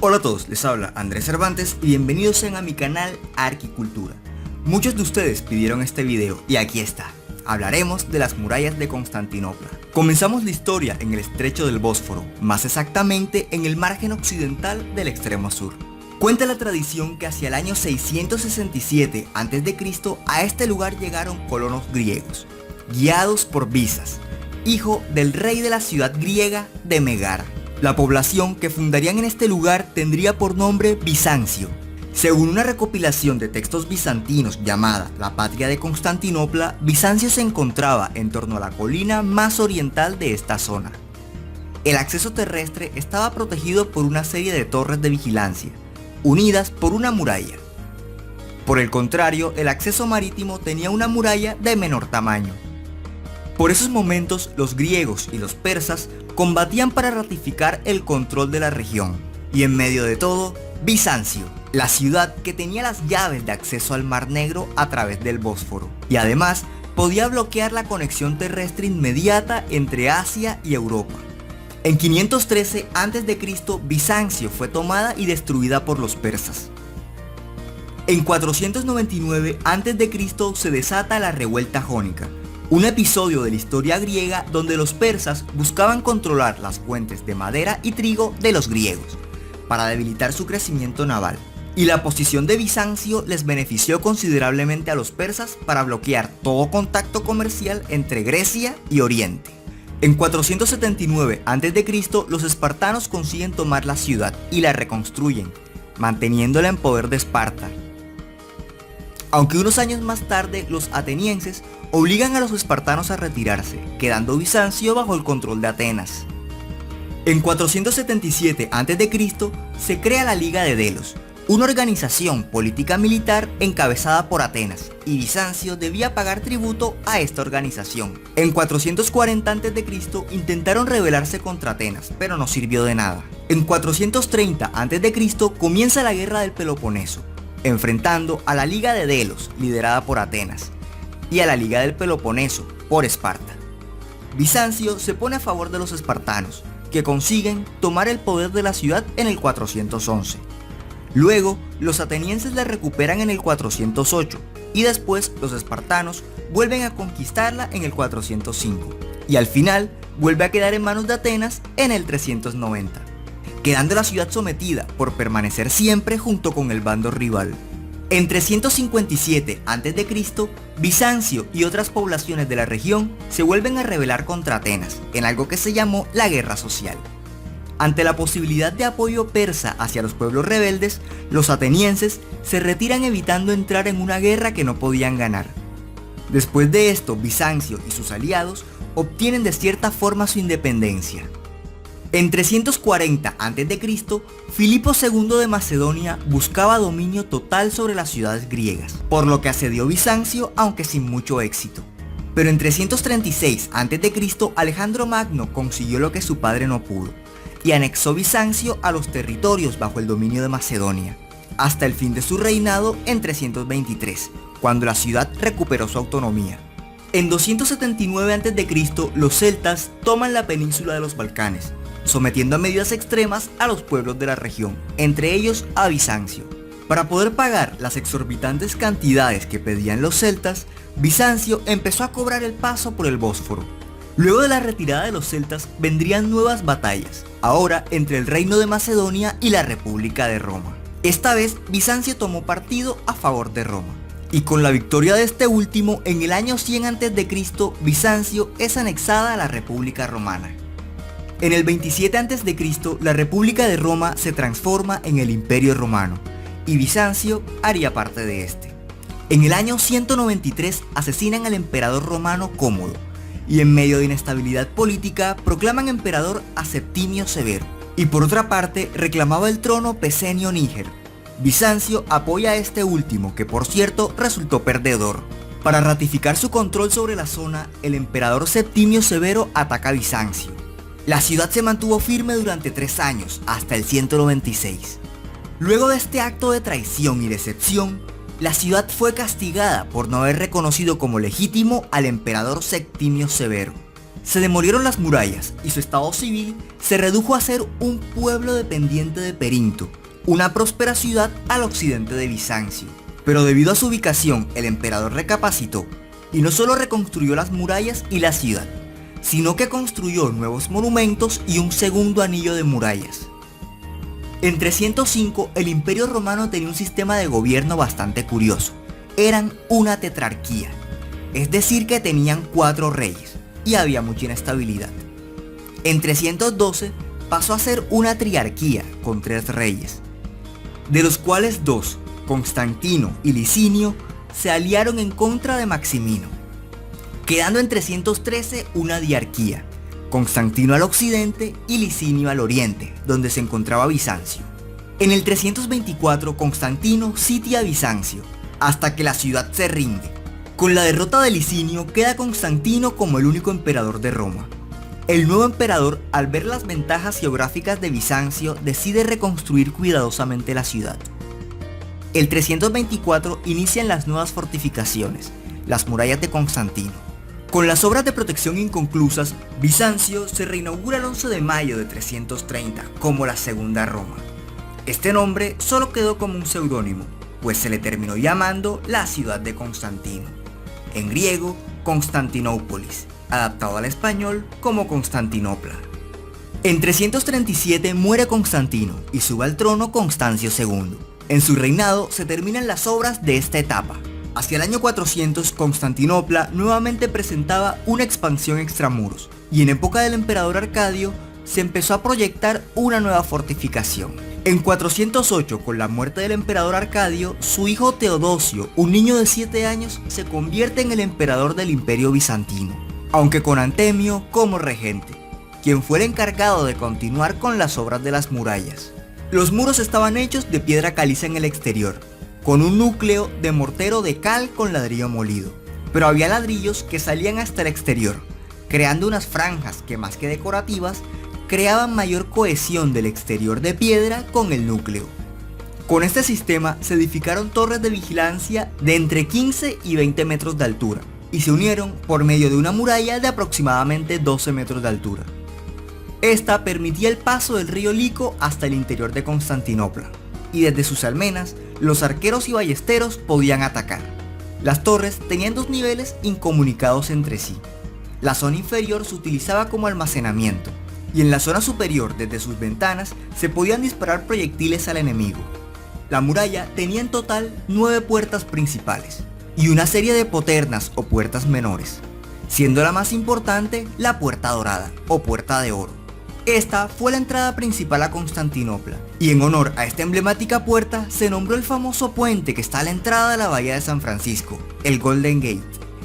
Hola a todos, les habla Andrés Cervantes y bienvenidos sean a mi canal Arquicultura. Muchos de ustedes pidieron este video y aquí está. Hablaremos de las murallas de Constantinopla. Comenzamos la historia en el estrecho del Bósforo, más exactamente en el margen occidental del extremo sur. Cuenta la tradición que hacia el año 667 a.C. a este lugar llegaron colonos griegos, guiados por Bisas, hijo del rey de la ciudad griega de Megara. La población que fundarían en este lugar tendría por nombre Bizancio. Según una recopilación de textos bizantinos llamada La Patria de Constantinopla, Bizancio se encontraba en torno a la colina más oriental de esta zona. El acceso terrestre estaba protegido por una serie de torres de vigilancia, unidas por una muralla. Por el contrario, el acceso marítimo tenía una muralla de menor tamaño. Por esos momentos, los griegos y los persas combatían para ratificar el control de la región. Y en medio de todo, Bizancio, la ciudad que tenía las llaves de acceso al Mar Negro a través del Bósforo. Y además, podía bloquear la conexión terrestre inmediata entre Asia y Europa. En 513 a.C., Bizancio fue tomada y destruida por los persas. En 499 a.C. se desata la revuelta jónica, un episodio de la historia griega donde los persas buscaban controlar las fuentes de madera y trigo de los griegos, para debilitar su crecimiento naval. Y la posición de Bizancio les benefició considerablemente a los persas para bloquear todo contacto comercial entre Grecia y Oriente. En 479 a.C. los espartanos consiguen tomar la ciudad y la reconstruyen, manteniéndola en poder de Esparta. Aunque unos años más tarde los atenienses obligan a los espartanos a retirarse, quedando Bizancio bajo el control de Atenas. En 477 a.C. se crea la Liga de Delos, una organización política militar encabezada por Atenas, y Bizancio debía pagar tributo a esta organización. En 440 a.C. intentaron rebelarse contra Atenas, pero no sirvió de nada. En 430 a.C. comienza la Guerra del Peloponeso, enfrentando a la Liga de Delos, liderada por Atenas, y a la Liga del Peloponeso, por Esparta. Bizancio se pone a favor de los espartanos, que consiguen tomar el poder de la ciudad en el 411. Luego, los atenienses la recuperan en el 408, y después los espartanos vuelven a conquistarla en el 405, y al final vuelve a quedar en manos de Atenas en el 390, quedando la ciudad sometida por permanecer siempre junto con el bando rival. En 357 a.C., Bizancio y otras poblaciones de la región se vuelven a rebelar contra Atenas, en algo que se llamó la Guerra Social. Ante la posibilidad de apoyo persa hacia los pueblos rebeldes, los atenienses se retiran evitando entrar en una guerra que no podían ganar. Después de esto, Bizancio y sus aliados obtienen de cierta forma su independencia. En 340 a.C., Filipo II de Macedonia buscaba dominio total sobre las ciudades griegas, por lo que asedió Bizancio, aunque sin mucho éxito. Pero en 336 a.C., Alejandro Magno consiguió lo que su padre no pudo, y anexó Bizancio a los territorios bajo el dominio de Macedonia, hasta el fin de su reinado en 323, cuando la ciudad recuperó su autonomía. En 279 a.C., los celtas toman la península de los Balcanes, sometiendo a medidas extremas a los pueblos de la región, entre ellos a Bizancio. Para poder pagar las exorbitantes cantidades que pedían los celtas, Bizancio empezó a cobrar el paso por el Bósforo. Luego de la retirada de los celtas vendrían nuevas batallas, ahora entre el reino de Macedonia y la República de Roma. Esta vez Bizancio tomó partido a favor de Roma, y con la victoria de este último, en el año 100 a.C., Bizancio es anexada a la República Romana. En el 27 a.C., la República de Roma se transforma en el Imperio Romano, y Bizancio haría parte de este. En el año 193 asesinan al emperador romano Cómodo, y en medio de inestabilidad política proclaman emperador a Septimio Severo, y por otra parte reclamaba el trono Pesenio Níger. Bizancio apoya a este último, que por cierto resultó perdedor. Para ratificar su control sobre la zona, el emperador Septimio Severo ataca a Bizancio. La ciudad se mantuvo firme durante 3 años, hasta el 196. Luego de este acto de traición y decepción, la ciudad fue castigada por no haber reconocido como legítimo al emperador Septimio Severo. Se demolieron las murallas y su estado civil se redujo a ser un pueblo dependiente de Perinto, una próspera ciudad al occidente de Bizancio. Pero debido a su ubicación, el emperador recapacitó y no solo reconstruyó las murallas y la ciudad, sino que construyó nuevos monumentos y un segundo anillo de murallas. En 305, el Imperio Romano tenía un sistema de gobierno bastante curioso. Eran una tetrarquía, es decir que tenían 4 reyes, y había mucha inestabilidad. En 312 pasó a ser una triarquía con 3 reyes, de los cuales 2, Constantino y Licinio, se aliaron en contra de Maximino, quedando en 313 una diarquía, Constantino al occidente y Licinio al oriente, donde se encontraba Bizancio. En el 324 Constantino sitia Bizancio, hasta que la ciudad se rinde. Con la derrota de Licinio queda Constantino como el único emperador de Roma. El nuevo emperador, al ver las ventajas geográficas de Bizancio, decide reconstruir cuidadosamente la ciudad. El 324 inician las nuevas fortificaciones, las murallas de Constantino. Con las obras de protección inconclusas, Bizancio se reinaugura el 11 de mayo de 330 como la Segunda Roma. Este nombre solo quedó como un seudónimo, pues se le terminó llamando la ciudad de Constantino, en griego Constantinópolis, adaptado al español como Constantinopla. En 337 muere Constantino y sube al trono Constancio II. En su reinado se terminan las obras de esta etapa. Hacia el año 400, Constantinopla nuevamente presentaba una expansión extramuros, y en época del emperador Arcadio se empezó a proyectar una nueva fortificación. En 408, con la muerte del emperador Arcadio, su hijo Teodosio, un niño de 7 años, se convierte en el emperador del Imperio Bizantino, aunque con Antemio como regente, quien fue el encargado de continuar con las obras de las murallas. Los muros estaban hechos de piedra caliza en el exterior, con un núcleo de mortero de cal con ladrillo molido, pero había ladrillos que salían hasta el exterior, creando unas franjas que, más que decorativas, creaban mayor cohesión del exterior de piedra con el núcleo. Con este sistema se edificaron torres de vigilancia de entre 15 y 20 metros de altura, y se unieron por medio de una muralla de aproximadamente 12 metros de altura. Esta permitía el paso del río Lico hasta el interior de Constantinopla, y desde sus almenas los arqueros y ballesteros podían atacar. Las torres tenían 2 niveles incomunicados entre sí. La zona inferior se utilizaba como almacenamiento, y en la zona superior, desde sus ventanas, se podían disparar proyectiles al enemigo. La muralla tenía en total 9 puertas principales, y una serie de poternas o puertas menores, siendo la más importante la Puerta Dorada o Puerta de Oro. Esta fue la entrada principal a Constantinopla, y en honor a esta emblemática puerta se nombró el famoso puente que está a la entrada de la bahía de San Francisco, el Golden Gate.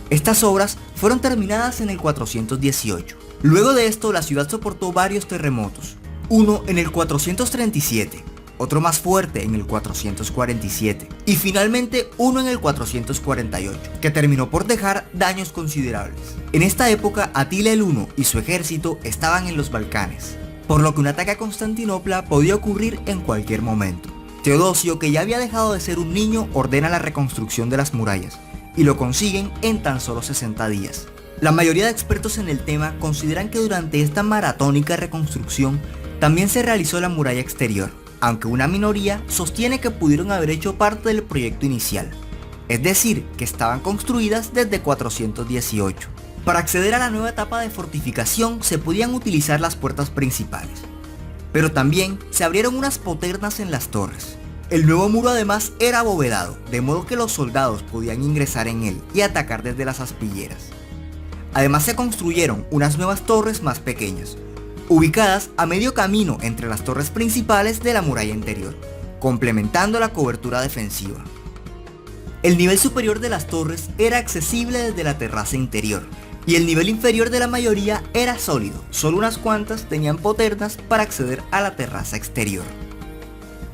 Estas obras fueron terminadas en el 418. Luego de esto, la ciudad soportó varios terremotos, uno en el 437, otro más fuerte en el 447 y finalmente uno en el 448, que terminó por dejar daños considerables. En esta época, Atila el Huno y su ejército estaban en los Balcanes, por lo que un ataque a Constantinopla podía ocurrir en cualquier momento. Teodosio, que ya había dejado de ser un niño, ordena la reconstrucción de las murallas, y lo consiguen en tan solo 60 días. La mayoría de expertos en el tema consideran que durante esta maratónica reconstrucción también se realizó la muralla exterior, aunque una minoría sostiene que pudieron haber hecho parte del proyecto inicial, es decir, que estaban construidas desde 418. Para acceder a la nueva etapa de fortificación se podían utilizar las puertas principales, pero también se abrieron unas poternas en las torres. El nuevo muro además era abovedado, de modo que los soldados podían ingresar en él y atacar desde las aspilleras. Además se construyeron unas nuevas torres más pequeñas, ubicadas a medio camino entre las torres principales de la muralla interior, complementando la cobertura defensiva. El nivel superior de las torres era accesible desde la terraza interior, y el nivel inferior de la mayoría era sólido, solo unas cuantas tenían poternas para acceder a la terraza exterior.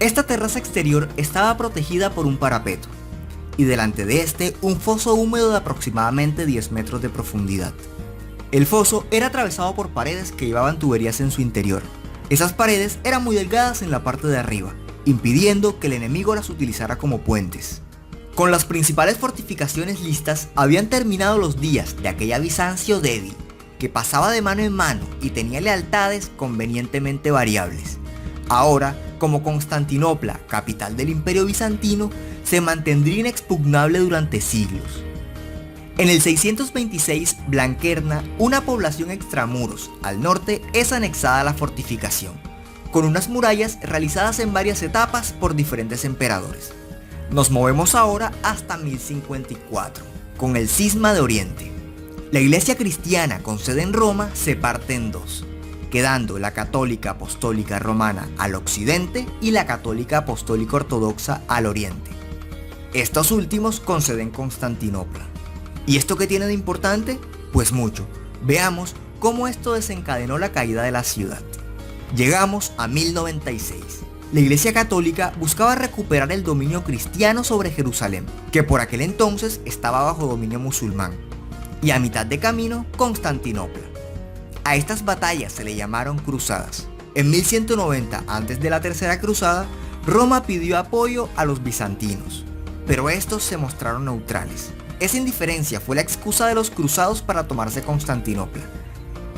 Esta terraza exterior estaba protegida por un parapeto, y delante de este un foso húmedo de aproximadamente 10 metros de profundidad. El foso era atravesado por paredes que llevaban tuberías en su interior. Esas paredes eran muy delgadas en la parte de arriba, impidiendo que el enemigo las utilizara como puentes. Con las principales fortificaciones listas, habían terminado los días de aquella Bizancio débil, que pasaba de mano en mano y tenía lealtades convenientemente variables. Ahora, como Constantinopla, capital del Imperio Bizantino, se mantendría inexpugnable durante siglos. En el 626, Blanquerna, una población extramuros al norte, es anexada a la fortificación, con unas murallas realizadas en varias etapas por diferentes emperadores. Nos movemos ahora hasta 1054, con el Cisma de Oriente. La iglesia cristiana con sede en Roma se parte en dos, quedando la católica apostólica romana al occidente y la católica apostólica ortodoxa al oriente. Estos últimos con sede en Constantinopla. ¿Y esto qué tiene de importante? Pues mucho. Veamos cómo esto desencadenó la caída de la ciudad. Llegamos a 1096. La Iglesia Católica buscaba recuperar el dominio cristiano sobre Jerusalén, que por aquel entonces estaba bajo dominio musulmán, y a mitad de camino, Constantinopla. A estas batallas se le llamaron cruzadas. En 1190, antes de la Tercera Cruzada, Roma pidió apoyo a los bizantinos, pero estos se mostraron neutrales. Esa indiferencia fue la excusa de los cruzados para tomarse Constantinopla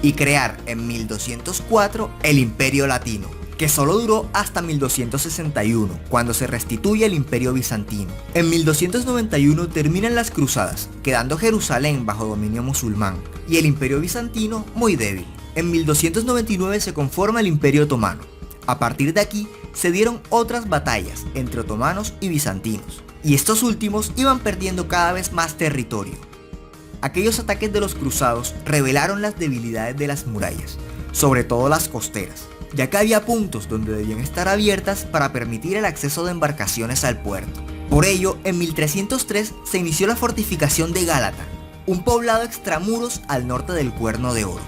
y crear en 1204 el Imperio Latino, que solo duró hasta 1261, cuando se restituye el Imperio Bizantino. En 1291 terminan las cruzadas, quedando Jerusalén bajo dominio musulmán y el Imperio Bizantino muy débil. En 1299 se conforma el Imperio Otomano. A partir de aquí se dieron otras batallas entre otomanos y bizantinos, y estos últimos iban perdiendo cada vez más territorio. Aquellos ataques de los cruzados revelaron las debilidades de las murallas, sobre todo las costeras, ya que había puntos donde debían estar abiertas para permitir el acceso de embarcaciones al puerto. Por ello, en 1303 se inició la fortificación de Gálata, un poblado extramuros al norte del Cuerno de Oro,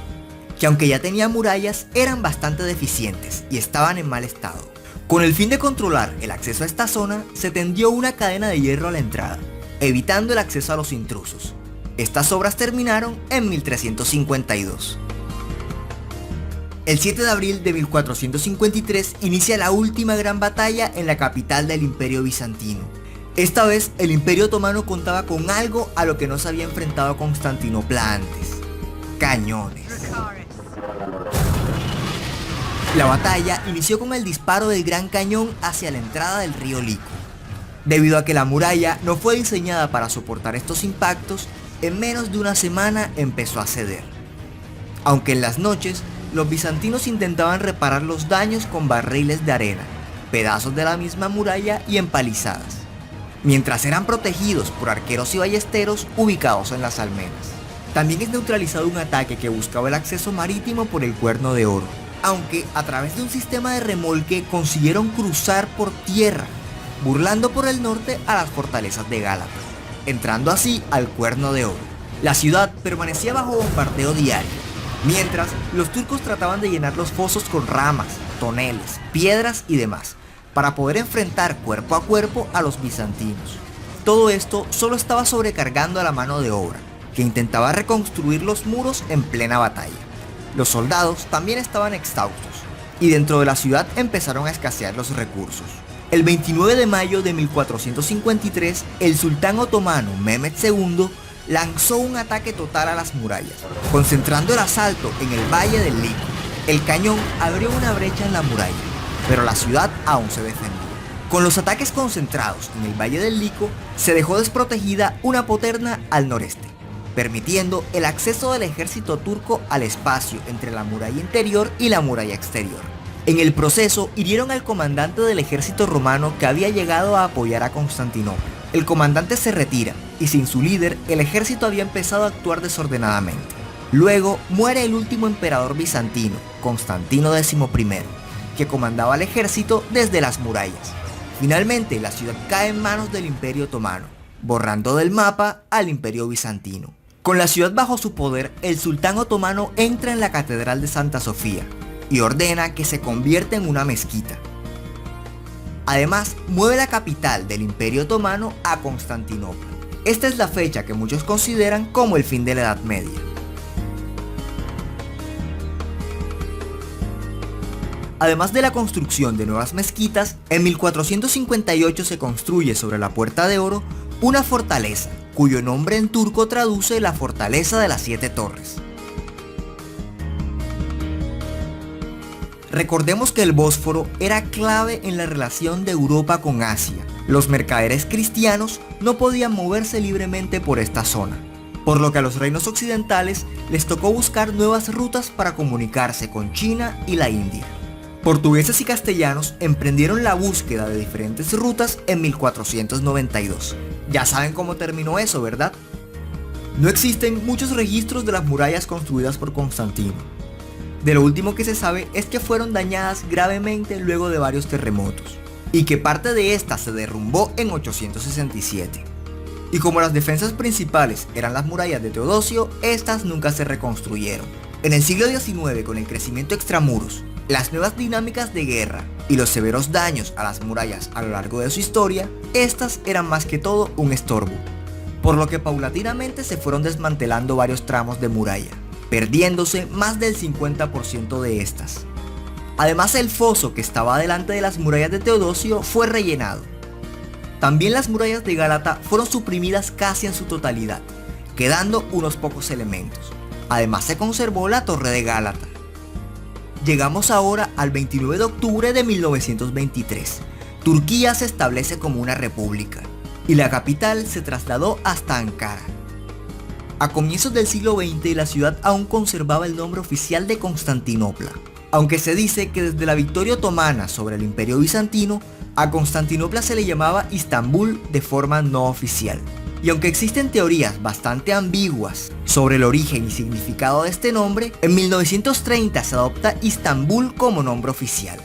que aunque ya tenía murallas, eran bastante deficientes y estaban en mal estado. Con el fin de controlar el acceso a esta zona, se tendió una cadena de hierro a la entrada, evitando el acceso a los intrusos. Estas obras terminaron en 1352. El 7 de abril de 1453 inicia la última gran batalla en la capital del Imperio Bizantino. Esta vez el Imperio Otomano contaba con algo a lo que no se había enfrentado Constantinopla antes: cañones. La batalla inició con el disparo del Gran Cañón hacia la entrada del río Lico. Debido a que la muralla no fue diseñada para soportar estos impactos, en menos de una semana empezó a ceder. Aunque en las noches, los bizantinos intentaban reparar los daños con barriles de arena, pedazos de la misma muralla y empalizadas, mientras eran protegidos por arqueros y ballesteros ubicados en las almenas. También es neutralizado un ataque que buscaba el acceso marítimo por el Cuerno de Oro, aunque a través de un sistema de remolque consiguieron cruzar por tierra, burlando por el norte a las fortalezas de Gálata, entrando así al Cuerno de Oro. La ciudad permanecía bajo bombardeo diario, mientras los turcos trataban de llenar los fosos con ramas, toneles, piedras y demás, para poder enfrentar cuerpo a cuerpo a los bizantinos. Todo esto solo estaba sobrecargando a la mano de obra, que intentaba reconstruir los muros en plena batalla. Los soldados también estaban exhaustos, y dentro de la ciudad empezaron a escasear los recursos. El 29 de mayo de 1453, el sultán otomano Mehmed II lanzó un ataque total a las murallas, concentrando el asalto en el valle del Lico. El cañón abrió una brecha en la muralla, pero la ciudad aún se defendía. Con los ataques concentrados en el valle del Lico, se dejó desprotegida una poterna al noreste, permitiendo el acceso del ejército turco al espacio entre la muralla interior y la muralla exterior. En el proceso hirieron al comandante del ejército romano que había llegado a apoyar a Constantinopla. El comandante se retira y sin su líder el ejército había empezado a actuar desordenadamente. Luego muere el último emperador bizantino, Constantino XI, que comandaba el ejército desde las murallas. Finalmente la ciudad cae en manos del Imperio Otomano, borrando del mapa al Imperio Bizantino. Con la ciudad bajo su poder, el sultán otomano entra en la Catedral de Santa Sofía y ordena que se convierta en una mezquita. Además, mueve la capital del Imperio Otomano a Constantinopla. Esta es la fecha que muchos consideran como el fin de la Edad Media. Además de la construcción de nuevas mezquitas, en 1458 se construye sobre la Puerta de Oro una fortaleza, cuyo nombre en turco traduce la Fortaleza de las Siete Torres. Recordemos que el Bósforo era clave en la relación de Europa con Asia. Los mercaderes cristianos no podían moverse libremente por esta zona, por lo que a los reinos occidentales les tocó buscar nuevas rutas para comunicarse con China y la India. Portugueses y castellanos emprendieron la búsqueda de diferentes rutas en 1492. Ya saben cómo terminó eso, ¿verdad? No existen muchos registros de las murallas construidas por Constantino. De lo último que se sabe es que fueron dañadas gravemente luego de varios terremotos, y que parte de estas se derrumbó en 867. Y como las defensas principales eran las murallas de Teodosio, estas nunca se reconstruyeron. En el siglo XIX, con el crecimiento extramuros, las nuevas dinámicas de guerra y los severos daños a las murallas a lo largo de su historia, estas eran más que todo un estorbo, por lo que paulatinamente se fueron desmantelando varios tramos de muralla, perdiéndose más del 50% de estas. Además, el foso que estaba delante de las murallas de Teodosio fue rellenado. También las murallas de Gálata fueron suprimidas casi en su totalidad, quedando unos pocos elementos. Además, se conservó la torre de Gálata. Llegamos ahora al 29 de octubre de 1923. Turquía se establece como una república y la capital se trasladó hasta Ankara. A comienzos del siglo XX, la ciudad aún conservaba el nombre oficial de Constantinopla, aunque se dice que desde la victoria otomana sobre el Imperio Bizantino, a Constantinopla se le llamaba Istambul de forma no oficial. Y aunque existen teorías bastante ambiguas sobre el origen y significado de este nombre, en 1930 se adopta Istambul como nombre oficial.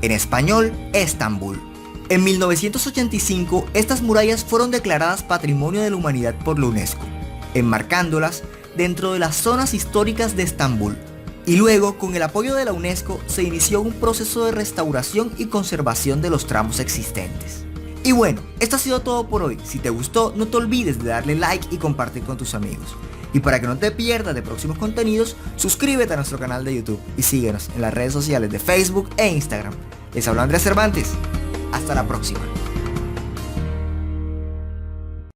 En español, Estambul. En 1985, estas murallas fueron declaradas Patrimonio de la Humanidad por la UNESCO, enmarcándolas dentro de las zonas históricas de Estambul. Y luego, con el apoyo de la UNESCO, se inició un proceso de restauración y conservación de los tramos existentes. Y bueno, esto ha sido todo por hoy. Si te gustó, no te olvides de darle like y compartir con tus amigos. Y para que no te pierdas de próximos contenidos, suscríbete a nuestro canal de YouTube y síguenos en las redes sociales de Facebook e Instagram. Les habló Andrés Cervantes. Hasta la próxima.